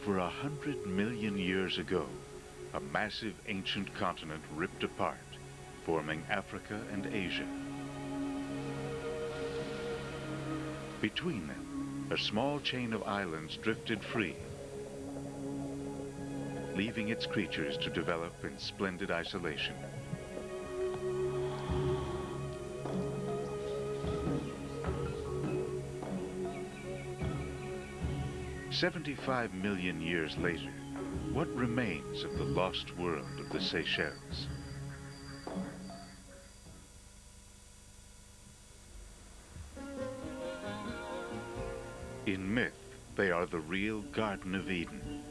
Over 100 million years ago, a massive ancient continent ripped apart, forming Africa and Asia. Between them, a small chain of islands drifted free, leaving its creatures to develop in splendid isolation. "75 million years later, what remains of the lost world of the Seychelles? In myth, they are the real Garden of Eden.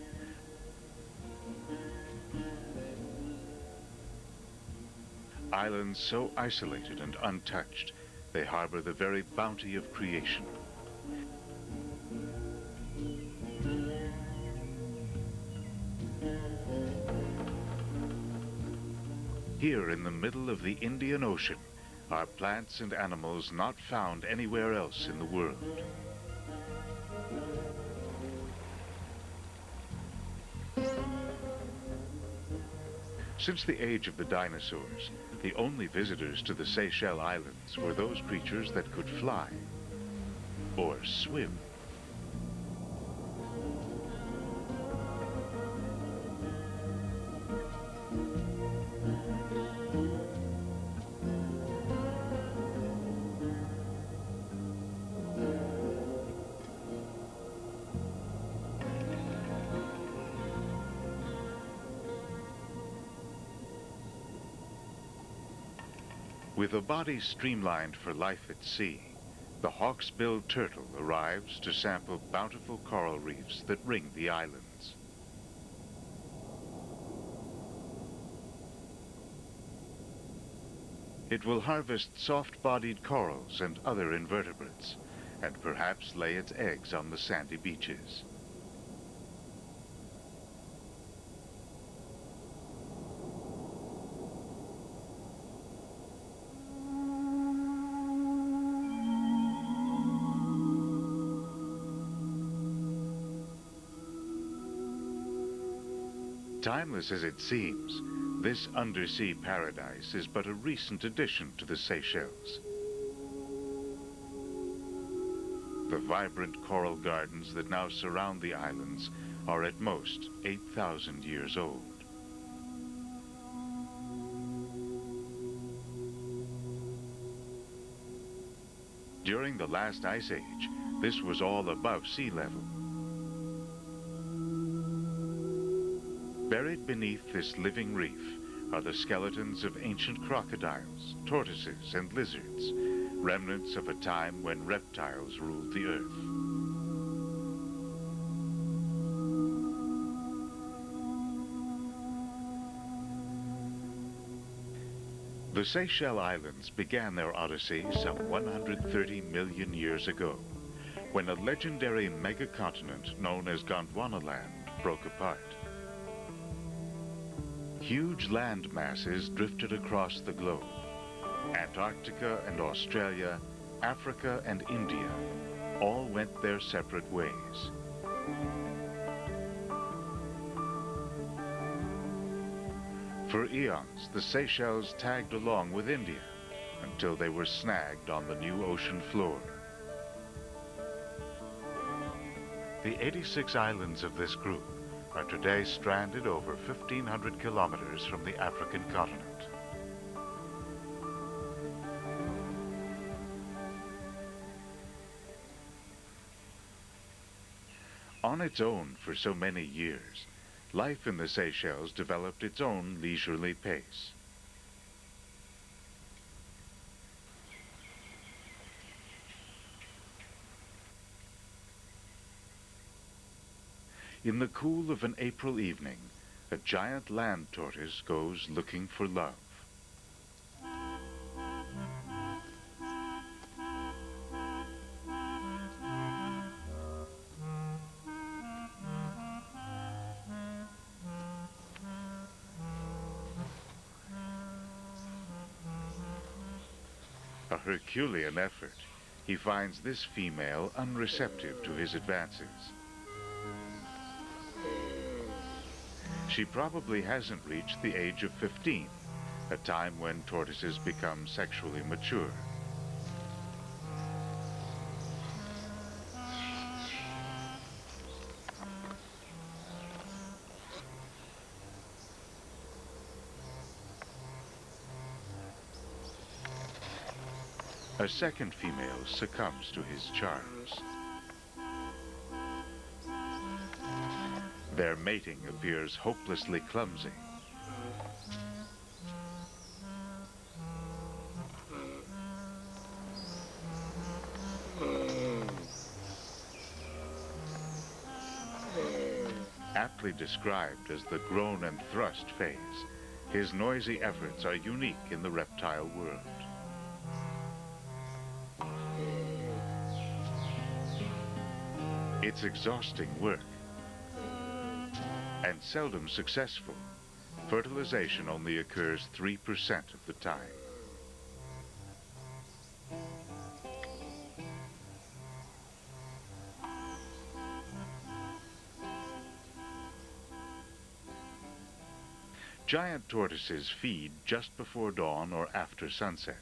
Islands so isolated and untouched, they harbor the very bounty of creation. Here in the middle of the Indian Ocean are plants and animals not found anywhere else in the world. Since the age of the dinosaurs, the only visitors to the Seychelles Islands were those creatures that could fly or swim. With a body streamlined for life at sea, the hawks-billed turtle arrives to sample bountiful coral reefs that ring the islands. It will harvest soft-bodied corals and other invertebrates, and perhaps lay its eggs on the sandy beaches. Timeless as it seems, this undersea paradise is but a recent addition to the Seychelles. The vibrant coral gardens that now surround the islands are at most 8,000 years old. During the last ice age, this was all above sea level. Buried beneath this living reef are the skeletons of ancient crocodiles, tortoises, and lizards, remnants of a time when reptiles ruled the earth. The Seychelles Islands began their odyssey some 130 million years ago, when a legendary megacontinent known as Gondwanaland broke apart. Huge land masses drifted across the globe. Antarctica and Australia, Africa and India, all went their separate ways. For eons, the Seychelles tagged along with India until they were snagged on the new ocean floor. The 86 islands of this group are today stranded over 1,500 kilometers from the African continent. On its own for so many years, life in the Seychelles developed its own leisurely pace. In the cool of an April evening, a giant land tortoise goes looking for love. A Herculean effort, he finds this female unreceptive to his advances. She probably hasn't reached the age of 15, a time when tortoises become sexually mature. A second female succumbs to his charms. Their mating appears hopelessly clumsy. Aptly described as the groan and thrust phase, his noisy efforts are unique in the reptile world. It's exhausting work and seldom successful. Fertilization only occurs 3% of the time. Giant tortoises feed just before dawn or after sunset.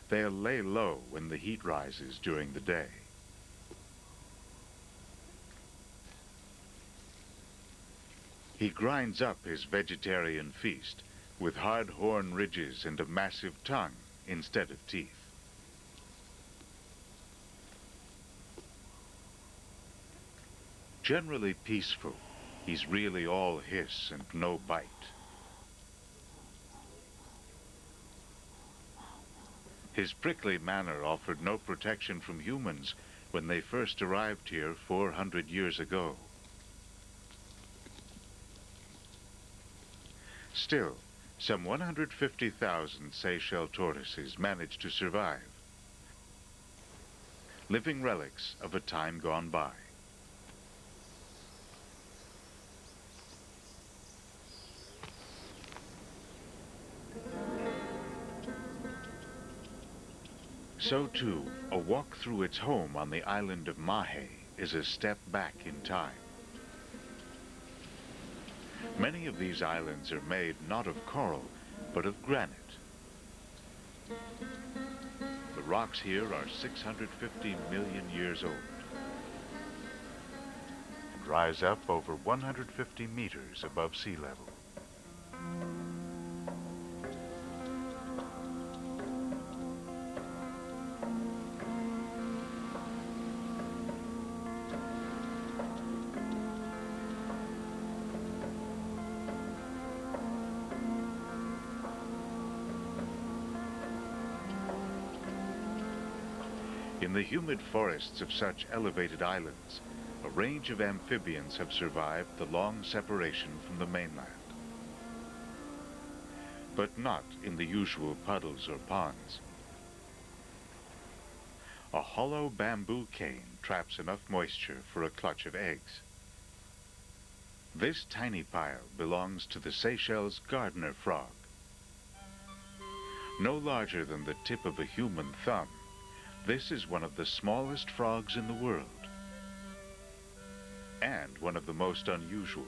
They'll lay low when the heat rises during the day. He grinds up his vegetarian feast with hard horn ridges and a massive tongue instead of teeth. Generally peaceful, he's really all hiss and no bite. His prickly manner offered no protection from humans when they first arrived here 400 years ago. Still, some 150,000 Seychelles tortoises managed to survive, living relics of a time gone by. So too, a walk through its home on the island of Mahe is a step back in time. Many of these islands are made not of coral, but of granite. The rocks here are 650 million years old and rise up over 150 meters above sea level. In the humid forests of such elevated islands, a range of amphibians have survived the long separation from the mainland. But not in the usual puddles or ponds. A hollow bamboo cane traps enough moisture for a clutch of eggs. This tiny pile belongs to the Seychelles gardener frog. No larger than the tip of a human thumb, this is one of the smallest frogs in the world, and one of the most unusual.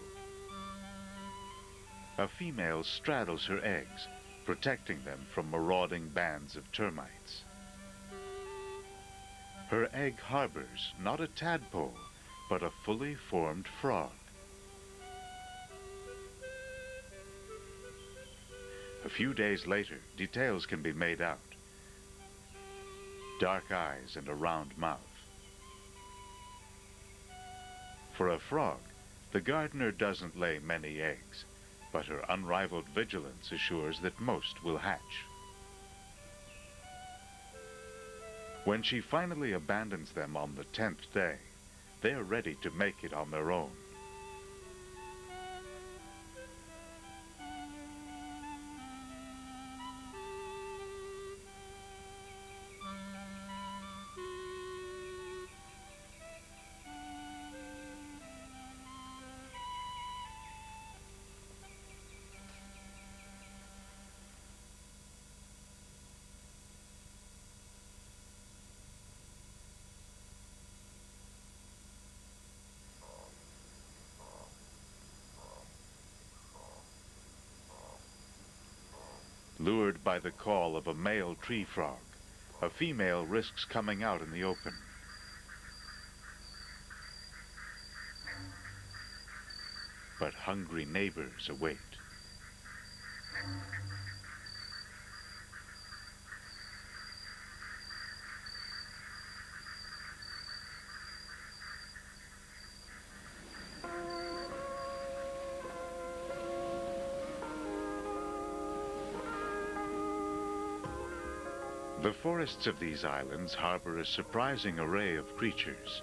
A female straddles her eggs, protecting them from marauding bands of termites. Her egg harbors not a tadpole, but a fully formed frog. A few days later, details can be made out. Dark eyes and a round mouth. For a frog, the gardener doesn't lay many eggs, but her unrivaled vigilance assures that most will hatch. When she finally abandons them on the 10th day, they are ready to make it on their own. Lured by the call of a male tree frog, a female risks coming out in the open. But hungry neighbors await. The forests of these islands harbor a surprising array of creatures.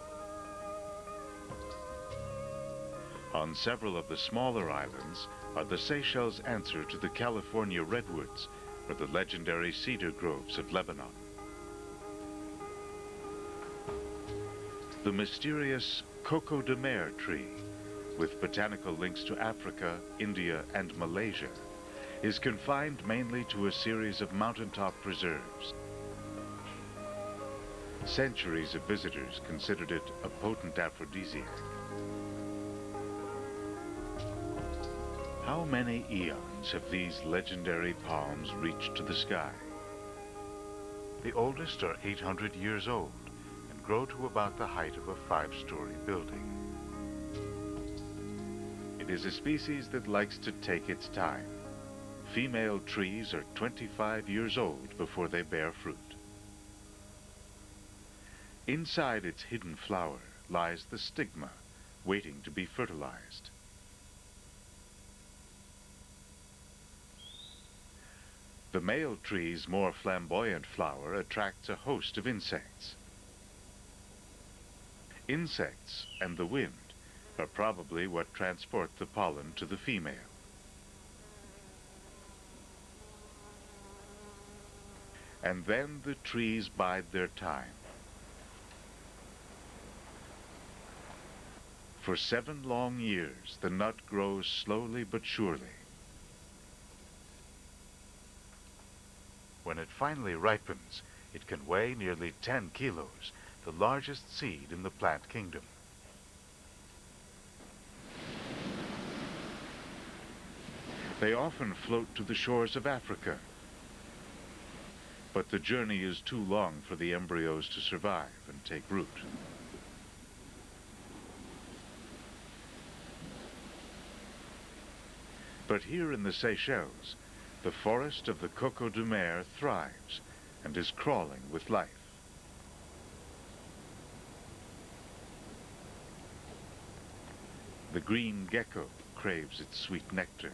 On several of the smaller islands are the Seychelles' answer to the California redwoods or the legendary cedar groves of Lebanon. The mysterious coco de mer tree, with botanical links to Africa, India, and Malaysia, is confined mainly to a series of mountaintop preserves. Centuries of visitors considered it a potent aphrodisiac. How many eons have these legendary palms reached to the sky? The oldest are 800 years old and grow to about the height of a 5-story building. It is a species that likes to take its time. Female trees are 25 years old before they bear fruit. Inside its hidden flower lies the stigma, waiting to be fertilized. The male tree's more flamboyant flower attracts a host of insects. Insects and the wind are probably what transport the pollen to the female. And then the trees bide their time. For 7 long years, the nut grows slowly but surely. When it finally ripens, it can weigh nearly 10 kilos, the largest seed in the plant kingdom. They often float to the shores of Africa, but the journey is too long for the embryos to survive and take root. But here in the Seychelles, the forest of the coco de mer thrives and is crawling with life. The green gecko craves its sweet nectar.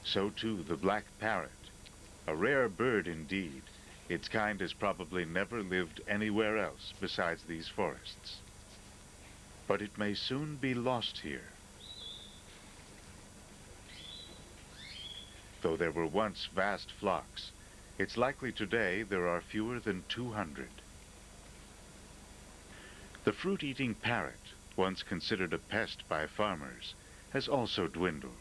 So too the black parrot, a rare bird indeed. Its kind has probably never lived anywhere else besides these forests. But it may soon be lost here. Though there were once vast flocks, it's likely today there are fewer than 200. The fruit-eating parrot, once considered a pest by farmers, has also dwindled.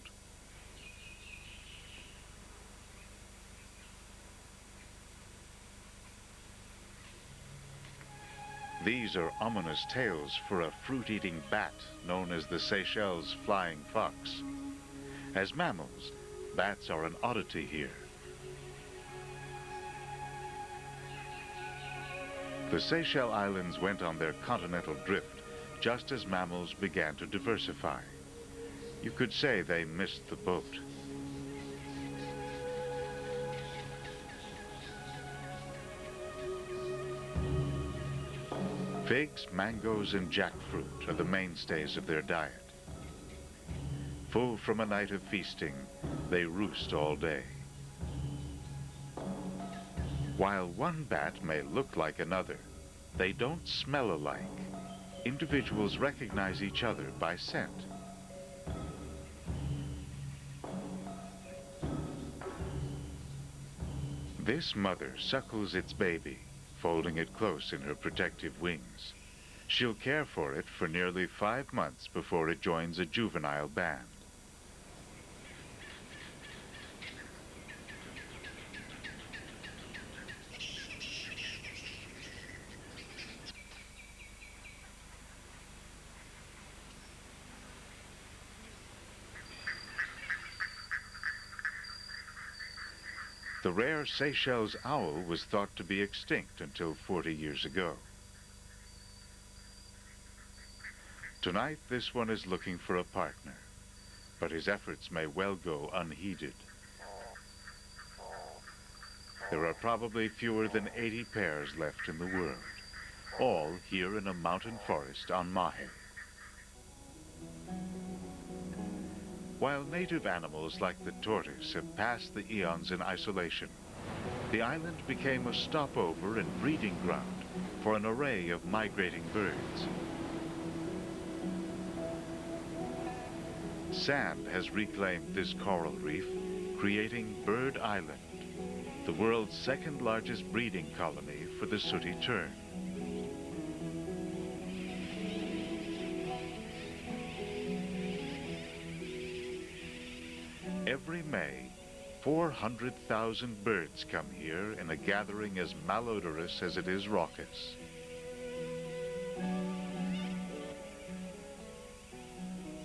These are ominous tales for a fruit-eating bat known as the Seychelles flying fox. As mammals, bats are an oddity here. The Seychelles Islands went on their continental drift just as mammals began to diversify. You could say they missed the boat. Figs, mangoes, and jackfruit are the mainstays of their diet. Full from a night of feasting, they roost all day. While one bat may look like another, they don't smell alike. Individuals recognize each other by scent. This mother suckles its baby, folding it close in her protective wings. She'll care for it for nearly 5 months before it joins a juvenile band. The rare Seychelles owl was thought to be extinct until 40 years ago. Tonight, this one is looking for a partner, but his efforts may well go unheeded. There are probably fewer than 80 pairs left in the world, all here in a mountain forest on Mahe. While native animals like the tortoise have passed the eons in isolation, the island became a stopover and breeding ground for an array of migrating birds. Sand has reclaimed this coral reef, creating Bird Island, the world's second largest breeding colony for the sooty tern. Every May, 400,000 birds come here in a gathering as malodorous as it is raucous.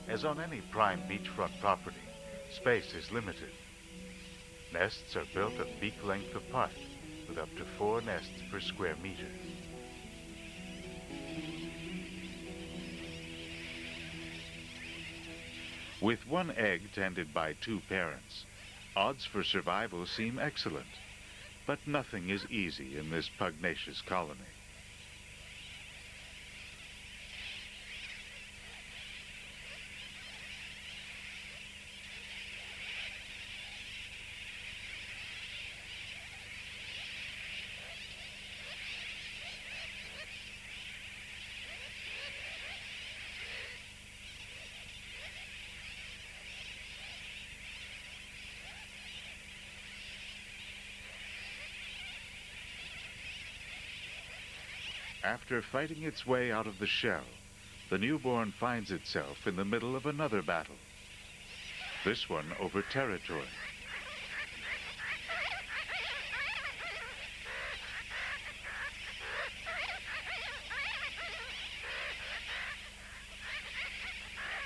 As on any prime beachfront property, space is limited. Nests are built a beak length apart, with up to 4 nests per square meter. With one egg tended by 2 parents, odds for survival seem excellent, but nothing is easy in this pugnacious colony. After fighting its way out of the shell, the newborn finds itself in the middle of another battle, this one over territory.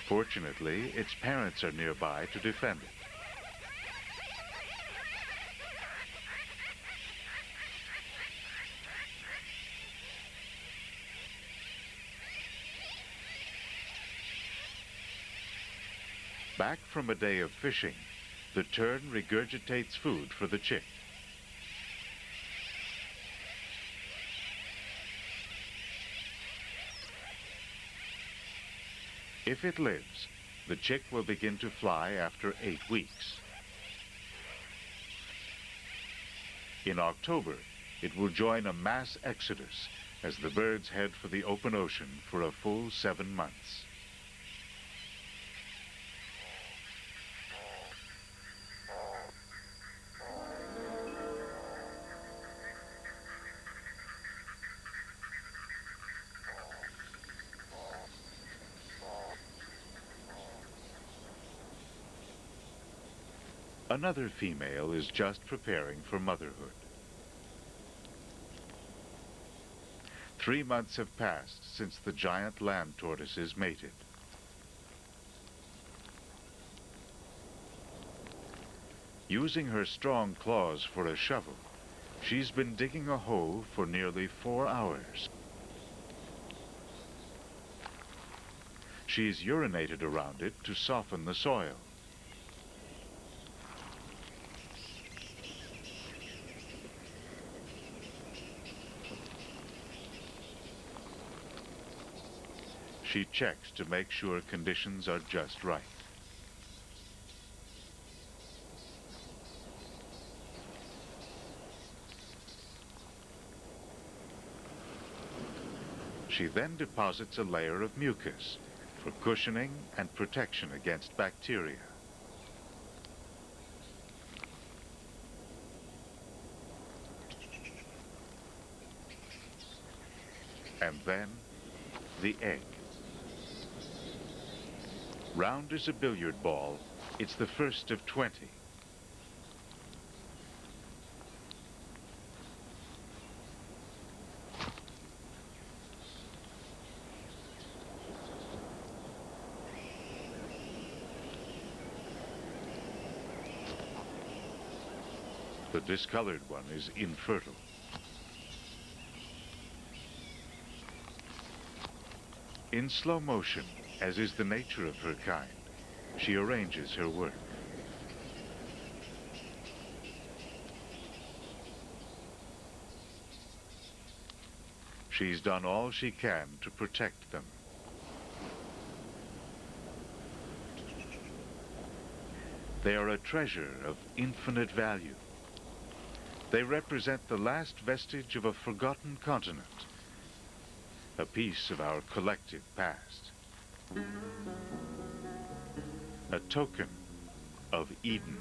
Fortunately, its parents are nearby to defend it. Back from a day of fishing, the tern regurgitates food for the chick. If it lives, the chick will begin to fly after 8 weeks. In October, it will join a mass exodus as the birds head for the open ocean for a full 7 months. Another female is just preparing for motherhood. 3 months have passed since the giant land tortoises mated. Using her strong claws for a shovel, she's been digging a hole for nearly 4 hours. She's urinated around it to soften the soil. She checks to make sure conditions are just right. She then deposits a layer of mucus for cushioning and protection against bacteria. And then, the egg. Round as a billiard ball, it's the first of 20. The discolored one is infertile. In slow motion, as is the nature of her kind, she arranges her work. She's done all she can to protect them. They are a treasure of infinite value. They represent the last vestige of a forgotten continent, a piece of our collective past, a token of Eden.